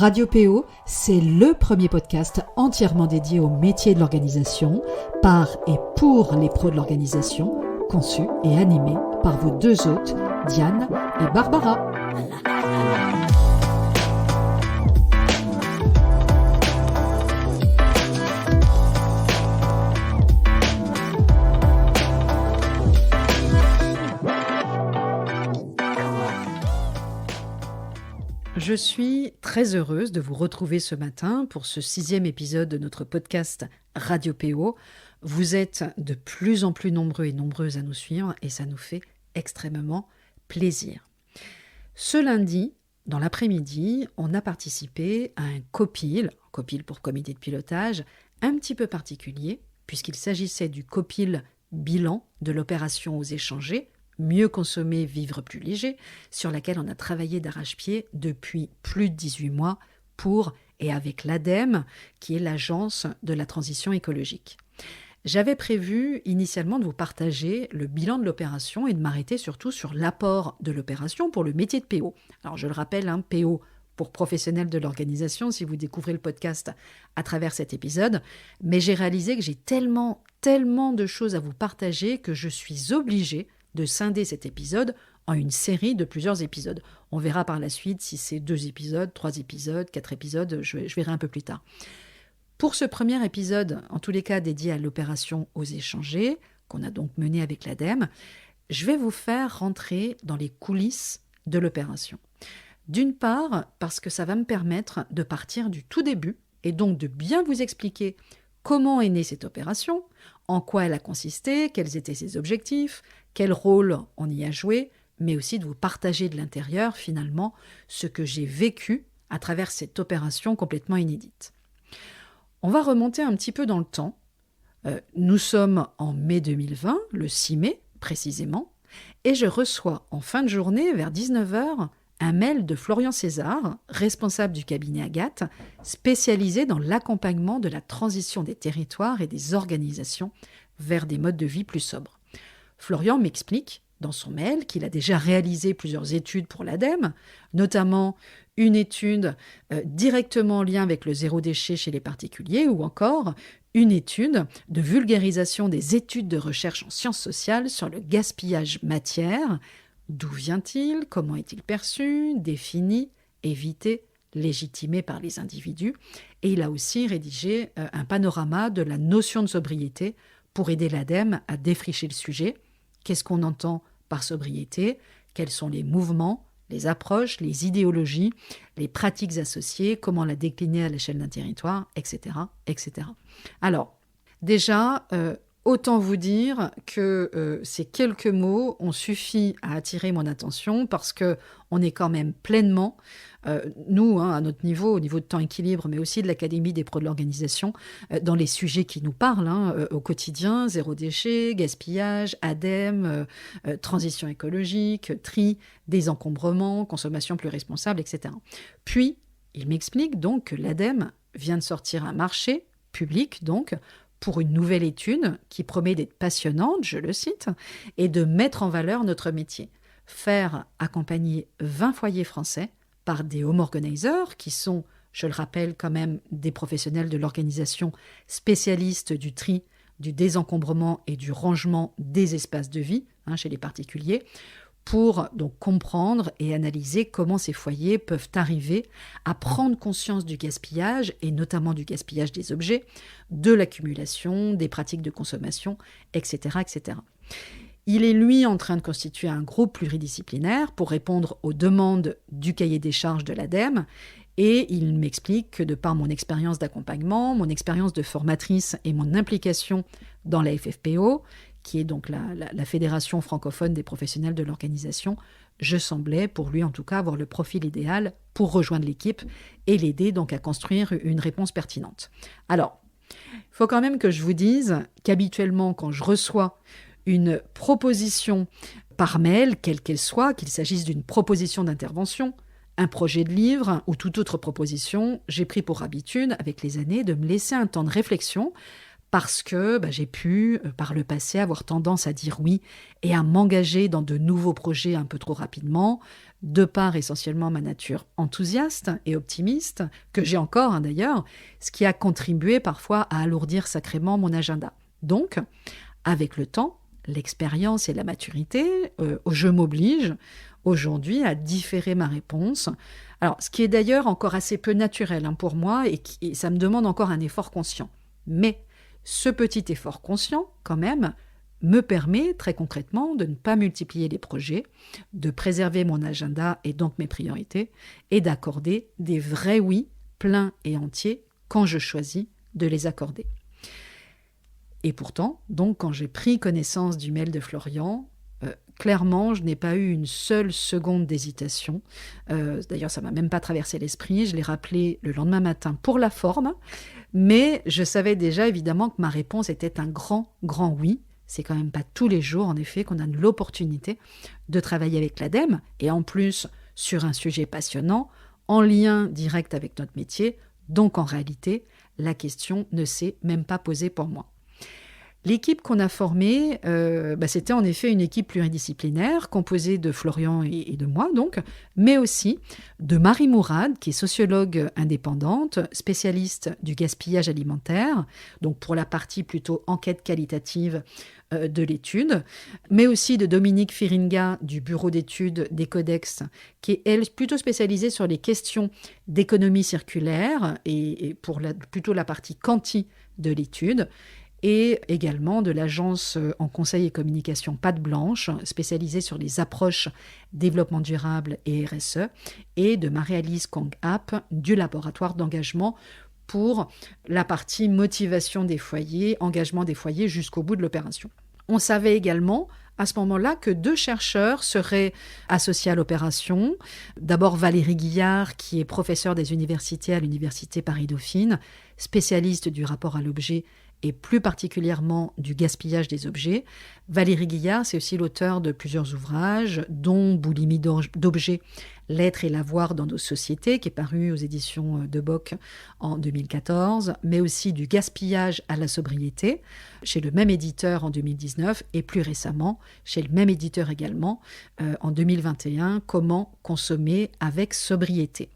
Radio PO, c'est le premier podcast entièrement dédié au métier de l'organisation, par et pour les pros de l'organisation, conçu et animé par vos deux hôtes, Diane et Barbara. Je suis très heureuse de vous retrouver ce matin pour ce 6e épisode de notre podcast Radio PO. Vous êtes de plus en plus nombreux et nombreuses à nous suivre et ça nous fait extrêmement plaisir. Ce lundi, dans l'après-midi, on a participé à un COPIL pour comité de pilotage, un petit peu particulier puisqu'il s'agissait du COPIL bilan de l'opération Oser changer, mieux consommer, vivre plus léger, sur laquelle on a travaillé d'arrache-pied depuis plus de 18 mois pour et avec l'ADEME, qui est l'agence de la transition écologique. J'avais prévu initialement de vous partager le bilan de l'opération et de m'arrêter surtout sur l'apport de l'opération pour le métier de PO. Alors je le rappelle, PO pour professionnels de l'organisation, si vous découvrez le podcast à travers cet épisode, mais j'ai réalisé que j'ai tellement de choses à vous partager que je suis obligée de scinder cet épisode en une série de plusieurs épisodes. On verra par la suite si c'est 2 épisodes, 3 épisodes, 4 épisodes, je verrai un peu plus tard. Pour ce premier épisode, en tous les cas dédié à l'opération Oser changer, qu'on a donc menée avec l'ADEME, je vais vous faire rentrer dans les coulisses de l'opération. D'une part, parce que ça va me permettre de partir du tout début et donc de bien vous expliquer comment est née cette opération, en quoi elle a consisté, quels étaient ses objectifs, quel rôle on y a joué, mais aussi de vous partager de l'intérieur, finalement, ce que j'ai vécu à travers cette opération complètement inédite. On va remonter un petit peu dans le temps. Nous sommes en mai 2020, le 6 mai précisément, et je reçois en fin de journée, vers 19h, un mail de Florian César, responsable du cabinet Agathe, spécialisé dans l'accompagnement de la transition des territoires et des organisations vers des modes de vie plus sobres. Florian m'explique dans son mail qu'il a déjà réalisé plusieurs études pour l'ADEME, notamment une étude directement en lien avec le zéro déchet chez les particuliers ou encore une étude de vulgarisation des études de recherche en sciences sociales sur le gaspillage matière. D'où vient-il? Comment est-il perçu? Défini? Évité? Légitimé par les individus? Et il a aussi rédigé un panorama de la notion de sobriété pour aider l'ADEME à défricher le sujet. Qu'est-ce qu'on entend par sobriété? Quels sont les mouvements, les approches, les idéologies, les pratiques associées? Comment la décliner à l'échelle d'un territoire, etc., etc. Alors, déjà, autant vous dire que ces quelques mots ont suffi à attirer mon attention parce qu'on est quand même pleinement, nous, à notre niveau, au niveau de Temps Équilibre, mais aussi de l'Académie des pros de l'organisation, dans les sujets qui nous parlent au quotidien, zéro déchet, gaspillage, ADEME, transition écologique, tri, désencombrement, consommation plus responsable, etc. Puis, il m'explique donc que l'ADEME vient de sortir un marché public, donc, pour une nouvelle étude qui promet d'être passionnante, je le cite, et de mettre en valeur notre métier. Faire accompagner 20 foyers français par des home organizers qui sont, je le rappelle quand même, des professionnels de l'organisation spécialistes du tri, du désencombrement et du rangement des espaces de vie chez les particuliers, pour donc comprendre et analyser comment ces foyers peuvent arriver à prendre conscience du gaspillage, et notamment du gaspillage des objets, de l'accumulation, des pratiques de consommation, etc., etc. Il est, lui, en train de constituer un groupe pluridisciplinaire pour répondre aux demandes du cahier des charges de l'ADEME, et il m'explique que de par mon expérience d'accompagnement, mon expérience de formatrice et mon implication dans la FFPO, qui est donc la Fédération francophone des professionnels de l'organisation, je semblais, pour lui en tout cas, avoir le profil idéal pour rejoindre l'équipe et l'aider donc à construire une réponse pertinente. Alors, il faut quand même que je vous dise qu'habituellement, quand je reçois une proposition par mail, quelle qu'elle soit, qu'il s'agisse d'une proposition d'intervention, un projet de livre ou toute autre proposition, j'ai pris pour habitude, avec les années, de me laisser un temps de réflexion parce que j'ai pu, par le passé, avoir tendance à dire oui et à m'engager dans de nouveaux projets un peu trop rapidement, de par essentiellement ma nature enthousiaste et optimiste, que j'ai encore d'ailleurs, ce qui a contribué parfois à alourdir sacrément mon agenda. Donc, avec le temps, l'expérience et la maturité, je m'oblige aujourd'hui à différer ma réponse. Alors, ce qui est d'ailleurs encore assez peu naturel pour moi et ça me demande encore un effort conscient. Mais ce petit effort conscient, quand même, me permet très concrètement de ne pas multiplier les projets, de préserver mon agenda et donc mes priorités, et d'accorder des vrais oui pleins et entiers quand je choisis de les accorder. Et pourtant, donc, quand j'ai pris connaissance du mail de Florian, clairement, je n'ai pas eu une seule seconde d'hésitation. D'ailleurs, ça ne m'a même pas traversé l'esprit. Je l'ai rappelé le lendemain matin pour la forme, mais je savais déjà évidemment que ma réponse était un grand, grand oui. C'est quand même pas tous les jours, en effet, qu'on a l'opportunité de travailler avec l'ADEME, et en plus sur un sujet passionnant, en lien direct avec notre métier. Donc en réalité, la question ne s'est même pas posée pour moi. L'équipe qu'on a formée, c'était en effet une équipe pluridisciplinaire composée de Florian et de moi, donc, mais aussi de Marie Mourad, qui est sociologue indépendante, spécialiste du gaspillage alimentaire, donc pour la partie plutôt enquête qualitative de l'étude, mais aussi de Dominique Firinga du bureau d'études des Codex, qui est, elle, plutôt spécialisée sur les questions d'économie circulaire et pour plutôt la partie quanti de l'étude, et également de l'agence en conseil et communication Patte Blanche, spécialisée sur les approches développement durable et RSE, et de Marie-Alice Kong-App du laboratoire d'engagement pour la partie motivation des foyers, engagement des foyers jusqu'au bout de l'opération. On savait également à ce moment-là que 2 chercheurs seraient associés à l'opération. D'abord Valérie Guillard, qui est professeure des universités à l'Université Paris-Dauphine, spécialiste du rapport à l'objet et plus particulièrement du gaspillage des objets. Valérie Guillard, c'est aussi l'auteur de plusieurs ouvrages, dont Boulimie d'objets, l'être et l'avoir dans nos sociétés, qui est paru aux éditions de Bock en 2014, mais aussi du gaspillage à la sobriété, chez le même éditeur en 2019, et plus récemment, chez le même éditeur également, en 2021, Comment consommer avec sobriété.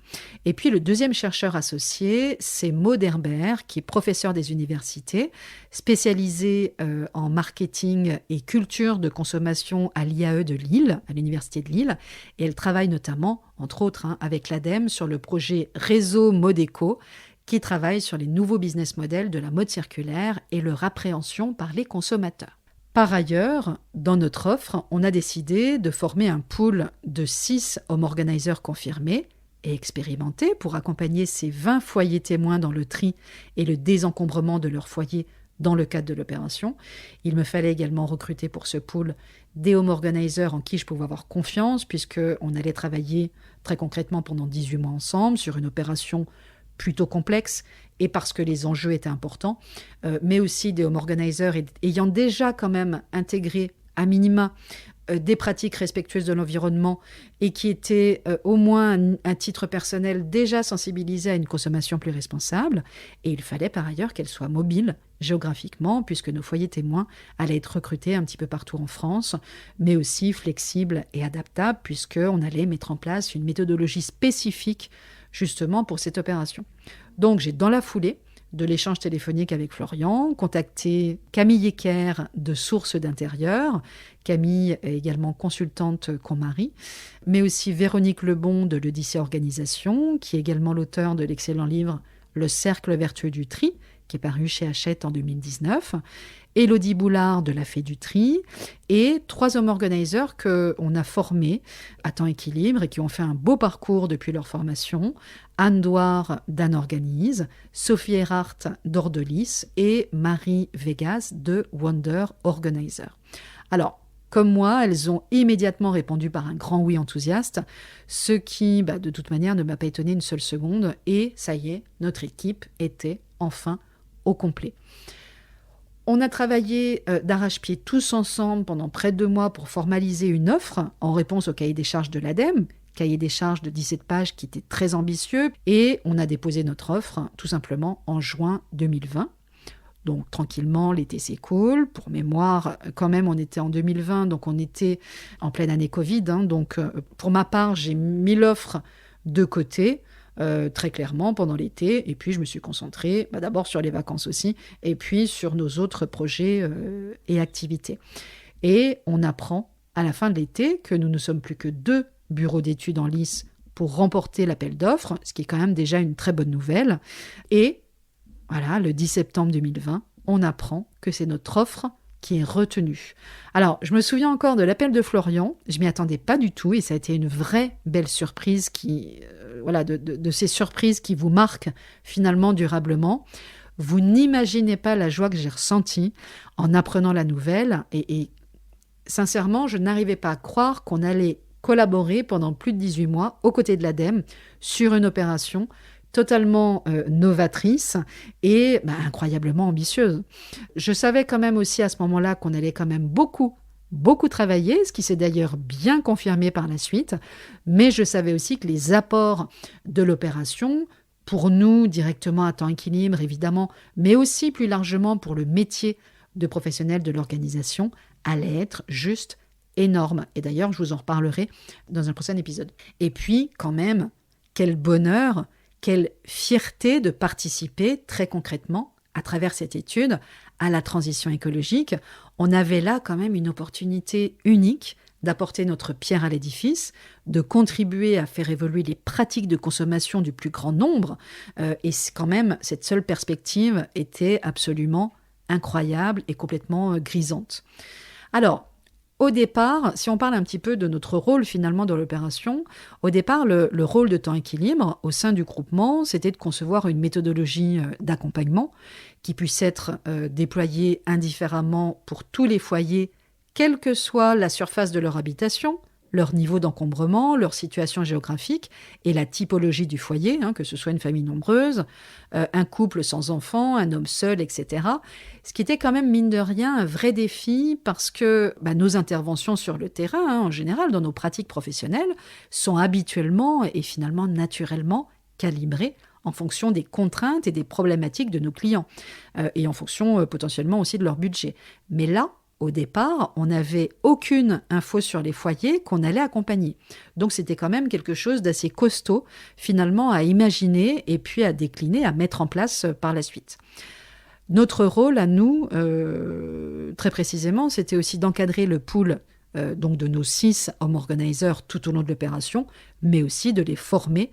Et puis le deuxième chercheur associé, c'est Maud Herbert, qui est professeur des universités, spécialisée en marketing et culture de consommation à l'IAE de Lille, à l'Université de Lille, et elle travaille notamment, entre autres, avec l'ADEME, sur le projet Réseau Modeco, qui travaille sur les nouveaux business models de la mode circulaire et leur appréhension par les consommateurs. Par ailleurs, dans notre offre, on a décidé de former un pool de 6 home organizers confirmés et expérimentés pour accompagner ces 20 foyers témoins dans le tri et le désencombrement de leur foyer dans le cadre de l'opération. Il me fallait également recruter pour ce pool des home organizers en qui je pouvais avoir confiance, puisqu'on allait travailler très concrètement pendant 18 mois ensemble sur une opération plutôt complexe et parce que les enjeux étaient importants, mais aussi des home organizers ayant déjà quand même intégré à minima des pratiques respectueuses de l'environnement et qui étaient au moins à titre personnel déjà sensibilisés à une consommation plus responsable. Et il fallait par ailleurs qu'elles soient mobiles géographiquement, puisque nos foyers témoins allaient être recrutés un petit peu partout en France, mais aussi flexibles et adaptables, puisqu'on allait mettre en place une méthodologie spécifique justement pour cette opération. Donc j'ai dans la foulée de l'échange téléphonique avec Florian, contacté Camille Ecker de Sources d'Intérieur. Camille est également consultante Conmarie, mais aussi Véronique Lebon de l'Odyssée Organisation, qui est également l'auteur de l'excellent livre Le cercle vertueux du tri, qui est paru chez Hachette en 2019, Élodie Boulard de la Fée du Tri, et 3 home organizers qu'on a formés à temps équilibre et qui ont fait un beau parcours depuis leur formation, Anne Douard d'Anne Organise, Sophie Erhardt d'Ordolis et Marie Vegas de Wonder Organizer. Alors, comme moi, elles ont immédiatement répondu par un grand oui enthousiaste, ce qui, de toute manière, ne m'a pas étonné une seule seconde, et ça y est, notre équipe était enfin au complet. On a travaillé d'arrache-pied tous ensemble pendant près de 2 mois pour formaliser une offre en réponse au cahier des charges de l'ADEME, cahier des charges de 17 pages qui était très ambitieux, et on a déposé notre offre tout simplement en juin 2020. Donc tranquillement, l'été s'écoule. Pour mémoire, quand même, on était en 2020, donc on était en pleine année Covid. Donc pour ma part, j'ai mis l'offre de côté, très clairement, pendant l'été. Et puis je me suis concentrée d'abord sur les vacances aussi, et puis sur nos autres projets et activités. Et on apprend à la fin de l'été que nous ne sommes plus que 2 bureaux d'études en lice pour remporter l'appel d'offres, ce qui est quand même déjà une très bonne nouvelle. Et voilà, le 10 septembre 2020, on apprend que c'est notre offre qui est retenue. Alors, je me souviens encore de l'appel de Florian, je m'y attendais pas du tout et ça a été une vraie belle surprise de ces surprises qui vous marquent finalement durablement. Vous n'imaginez pas la joie que j'ai ressentie en apprenant la nouvelle et sincèrement, je n'arrivais pas à croire qu'on allait collaborer pendant plus de 18 mois aux côtés de l'ADEME sur une opération totalement novatrice et incroyablement ambitieuse. Je savais quand même aussi à ce moment-là qu'on allait quand même beaucoup travailler, ce qui s'est d'ailleurs bien confirmé par la suite, mais je savais aussi que les apports de l'opération, pour nous directement à temps équilibre évidemment, mais aussi plus largement pour le métier de professionnel de l'organisation, allaient être juste énorme. Et d'ailleurs, je vous en reparlerai dans un prochain épisode. Et puis, quand même, quel bonheur, quelle fierté de participer très concrètement, à travers cette étude, à la transition écologique. On avait là quand même une opportunité unique d'apporter notre pierre à l'édifice, de contribuer à faire évoluer les pratiques de consommation du plus grand nombre. Et quand même, cette seule perspective était absolument incroyable et complètement grisante. Alors, au départ, si on parle un petit peu de notre rôle finalement dans l'opération, au départ, le rôle de temps équilibre au sein du groupement, c'était de concevoir une méthodologie d'accompagnement qui puisse être déployée indifféremment pour tous les foyers, quelle que soit la surface de leur habitation, leur niveau d'encombrement, leur situation géographique et la typologie du foyer, que ce soit une famille nombreuse, un couple sans enfants, un homme seul, etc. Ce qui était quand même, mine de rien, un vrai défi parce que nos interventions sur le terrain, en général, dans nos pratiques professionnelles, sont habituellement et finalement naturellement calibrées en fonction des contraintes et des problématiques de nos clients et en fonction potentiellement aussi de leur budget. Mais là, au départ, on n'avait aucune info sur les foyers qu'on allait accompagner. Donc c'était quand même quelque chose d'assez costaud finalement à imaginer et puis à décliner, à mettre en place par la suite. Notre rôle à nous, très précisément, c'était aussi d'encadrer le pool donc de nos 6 home organizers tout au long de l'opération, mais aussi de les former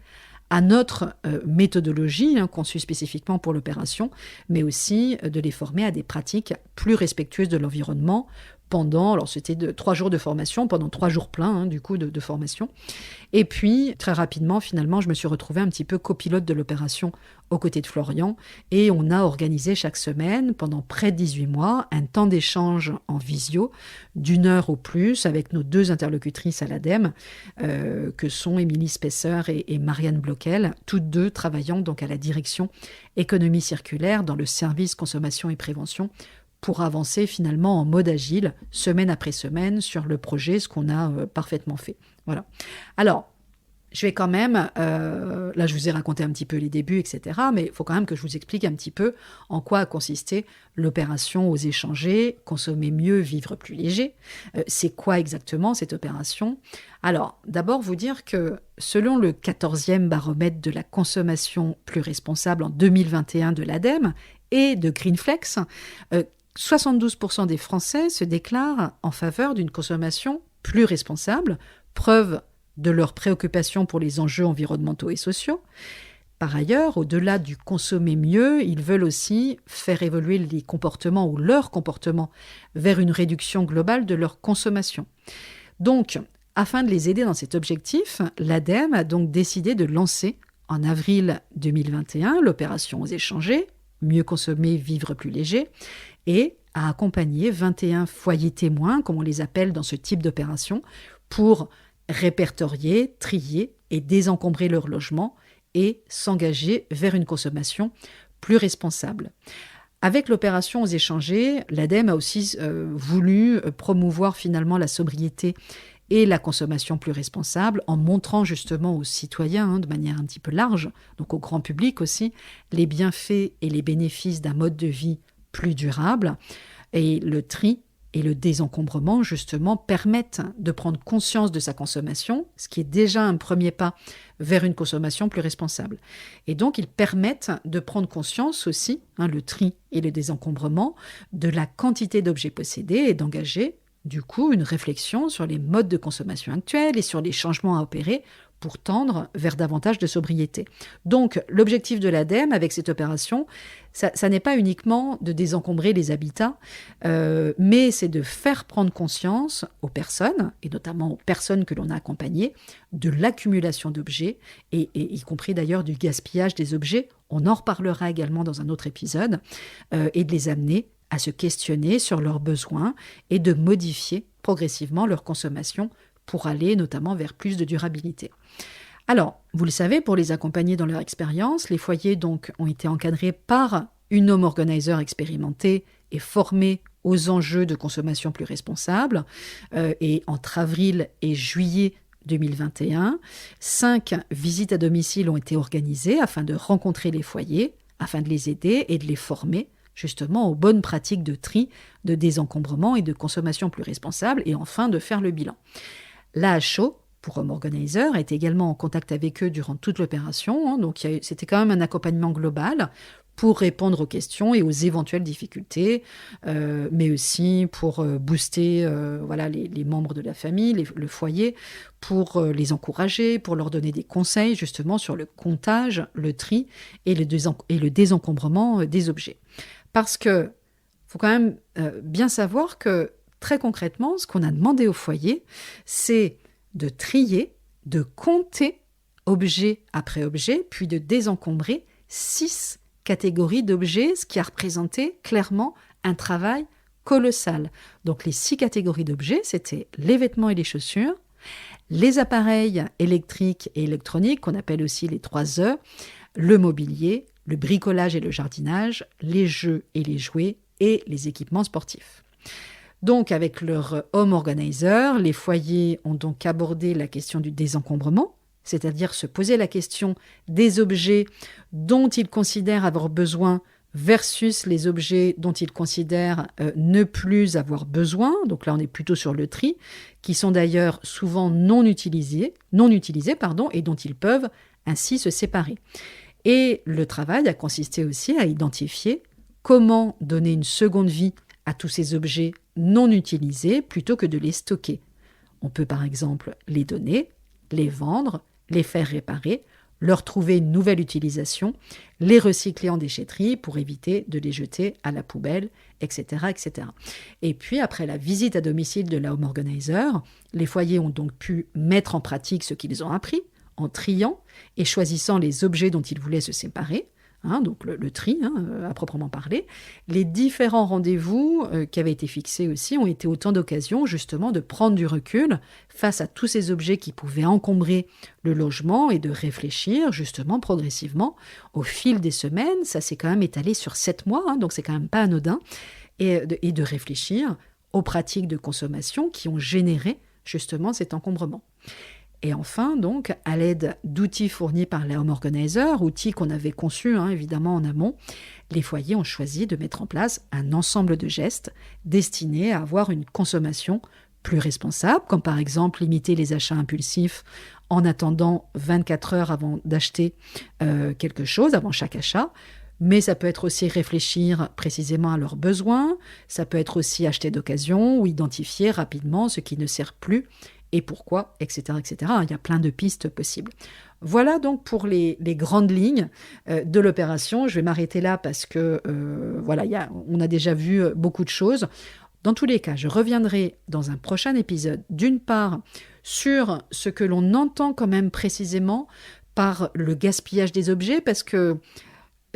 à notre méthodologie conçue spécifiquement pour l'opération, mais aussi de les former à des pratiques plus respectueuses de l'environnement alors c'était 3 jours de formation, pendant 3 jours pleins de formation. Et puis, très rapidement, finalement, je me suis retrouvée un petit peu copilote de l'opération aux côtés de Florian, et on a organisé chaque semaine, pendant près de 18 mois, un temps d'échange en visio d'1 heure au plus avec nos 2 interlocutrices à l'ADEME, que sont Émilie Spesser et Marianne Bloquel, toutes 2 travaillant donc à la direction économie circulaire dans le service consommation et prévention, pour avancer finalement en mode agile, semaine après semaine, sur le projet, ce qu'on a parfaitement fait. Voilà. Alors, je vais quand même, là je vous ai raconté un petit peu les débuts, etc., mais il faut quand même que je vous explique un petit peu en quoi a consisté l'opération Oser changer, consommer mieux, vivre plus léger. C'est quoi exactement cette opération ? Alors, d'abord vous dire que selon le 14e baromètre de la consommation plus responsable en 2021 de l'ADEME et de Greenflex, 72% des Français se déclarent en faveur d'une consommation plus responsable, preuve de leur préoccupation pour les enjeux environnementaux et sociaux. Par ailleurs, au-delà du consommer mieux, ils veulent aussi faire évoluer les comportements ou leur comportement vers une réduction globale de leur consommation. Donc, afin de les aider dans cet objectif, l'ADEME a donc décidé de lancer en avril 2021 l'opération Oser changer, mieux consommer, vivre plus léger, et a accompagné 21 foyers témoins, comme on les appelle dans ce type d'opération, pour répertorier, trier et désencombrer leur logement et s'engager vers une consommation plus responsable. Avec l'opération Oser changer, l'ADEME a aussi voulu promouvoir finalement la sobriété et la consommation plus responsable en montrant justement aux citoyens, de manière un petit peu large, donc au grand public aussi, les bienfaits et les bénéfices d'un mode de vie plus durable. Et le tri et le désencombrement, justement, permettent de prendre conscience de sa consommation, ce qui est déjà un premier pas vers une consommation plus responsable. Et donc, ils permettent de prendre conscience aussi, le tri et le désencombrement, de la quantité d'objets possédés et d'engager, du coup, une réflexion sur les modes de consommation actuels et sur les changements à opérer pour tendre vers davantage de sobriété. Donc, l'objectif de l'ADEME avec cette opération, ça n'est pas uniquement de désencombrer les habitats, mais c'est de faire prendre conscience aux personnes, et notamment aux personnes que l'on a accompagnées, de l'accumulation d'objets, et y compris d'ailleurs du gaspillage des objets. On en reparlera également dans un autre épisode, et de les amener à se questionner sur leurs besoins et de modifier progressivement leur consommation pour aller notamment vers plus de durabilité. Alors, vous le savez, pour les accompagner dans leur expérience, les foyers donc ont été encadrés par une home organizer expérimentée et formée aux enjeux de consommation plus responsable. Et entre avril et juillet 2021, 5 visites à domicile ont été organisées afin de rencontrer les foyers, afin de les aider et de les former justement aux bonnes pratiques de tri, de désencombrement et de consommation plus responsable, et enfin de faire le bilan. L'AHO, pour Home Organizer, est également en contact avec eux durant toute l'opération, donc c'était quand même un accompagnement global pour répondre aux questions et aux éventuelles difficultés, mais aussi pour booster les membres de la famille, le foyer, pour les encourager, pour leur donner des conseils justement sur le comptage, le tri et le désencombrement des objets. Parce que faut quand même bien savoir que très concrètement, ce qu'on a demandé au foyer, c'est de trier, de compter objet après objet, puis de désencombrer 6 catégories d'objets, ce qui a représenté clairement un travail colossal. Donc les 6 catégories d'objets, c'était les vêtements et les chaussures, les appareils électriques et électroniques, qu'on appelle aussi les 3 E, le mobilier, le bricolage et le jardinage, les jeux et les jouets et les équipements sportifs. Donc, avec leur home organizer, les foyers ont donc abordé la question du désencombrement, c'est-à-dire se poser la question des objets dont ils considèrent avoir besoin versus les objets dont ils considèrent ne plus avoir besoin. Donc là, on est plutôt sur le tri, qui sont d'ailleurs souvent non utilisés, et dont ils peuvent ainsi se séparer. Et le travail a consisté aussi à identifier comment donner une seconde vie à tous ces objets non utilisés plutôt que de les stocker. On peut par exemple les donner, les vendre, les faire réparer, leur trouver une nouvelle utilisation, les recycler en déchetterie pour éviter de les jeter à la poubelle, etc., etc. Et puis, après la visite à domicile de la home organizer, les foyers ont donc pu mettre en pratique ce qu'ils ont appris en triant et choisissant les objets dont ils voulaient se séparer, donc le tri à proprement parler. Les différents rendez-vous qui avaient été fixés aussi ont été autant d'occasions justement de prendre du recul face à tous ces objets qui pouvaient encombrer le logement et de réfléchir justement progressivement au fil des semaines. Ça s'est quand même étalé sur 7 mois, donc c'est quand même pas anodin, et de réfléchir aux pratiques de consommation qui ont généré justement cet encombrement. Et enfin, donc, à l'aide d'outils fournis par la Home Organizer, outils qu'on avait conçus évidemment en amont, les foyers ont choisi de mettre en place un ensemble de gestes destinés à avoir une consommation plus responsable, comme par exemple limiter les achats impulsifs en attendant 24 heures avant d'acheter quelque chose, avant chaque achat. Mais ça peut être aussi réfléchir précisément à leurs besoins, ça peut être aussi acheter d'occasion ou identifier rapidement ce qui ne sert plus et pourquoi, etc., etc. Il y a plein de pistes possibles. Voilà donc pour les grandes lignes de l'opération. Je vais m'arrêter là parce que on a déjà vu beaucoup de choses. Dans tous les cas, je reviendrai dans un prochain épisode, d'une part, sur ce que l'on entend quand même précisément par le gaspillage des objets, parce que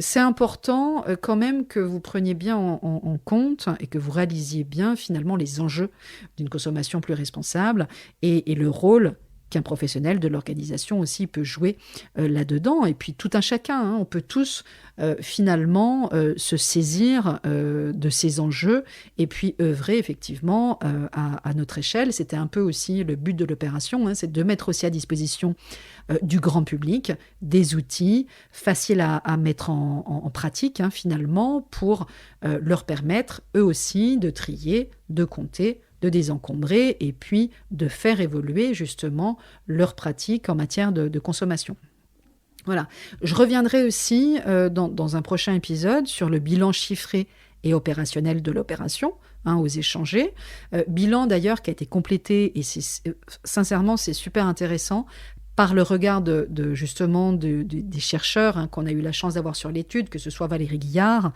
c'est important quand même que vous preniez bien en compte et que vous réalisiez bien finalement les enjeux d'une consommation plus responsable et le rôle qu'un professionnel de l'organisation aussi peut jouer là-dedans. Et puis tout un chacun, hein, on peut tous finalement se saisir de ces enjeux et puis œuvrer effectivement à notre échelle. C'était un peu aussi le but de l'opération, hein, c'est de mettre aussi à disposition du grand public des outils faciles à mettre en pratique, hein, finalement, pour leur permettre eux aussi de trier, de compter, de désencombrer et puis de faire évoluer justement leurs pratiques en matière de consommation. Voilà. Je reviendrai aussi dans un prochain épisode sur le bilan chiffré et opérationnel de l'opération, hein, aux échangés. Bilan d'ailleurs qui a été complété et sincèrement c'est super intéressant par le regard justement des chercheurs, hein, qu'on a eu la chance d'avoir sur l'étude, que ce soit Valérie Guillard,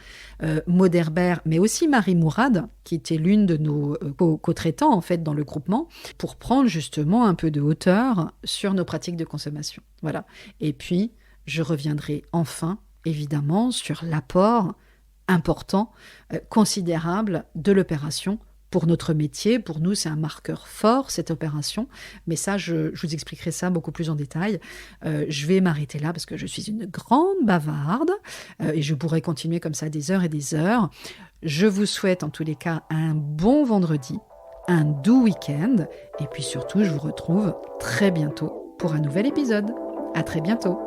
Maud Herbert, mais aussi Marie Mourad, qui était l'une de nos co-traitants en fait dans le groupement, pour prendre justement un peu de hauteur sur nos pratiques de consommation. Voilà. Et puis, je reviendrai enfin, évidemment, sur l'apport important, considérable de l'opération pour notre métier. Pour nous, c'est un marqueur fort, cette opération. Mais ça, je vous expliquerai ça beaucoup plus en détail. Je vais m'arrêter là parce que je suis une grande bavarde et je pourrais continuer comme ça des heures et des heures. Je vous souhaite en tous les cas un bon vendredi, un doux week-end. Et puis surtout, je vous retrouve très bientôt pour un nouvel épisode. À très bientôt.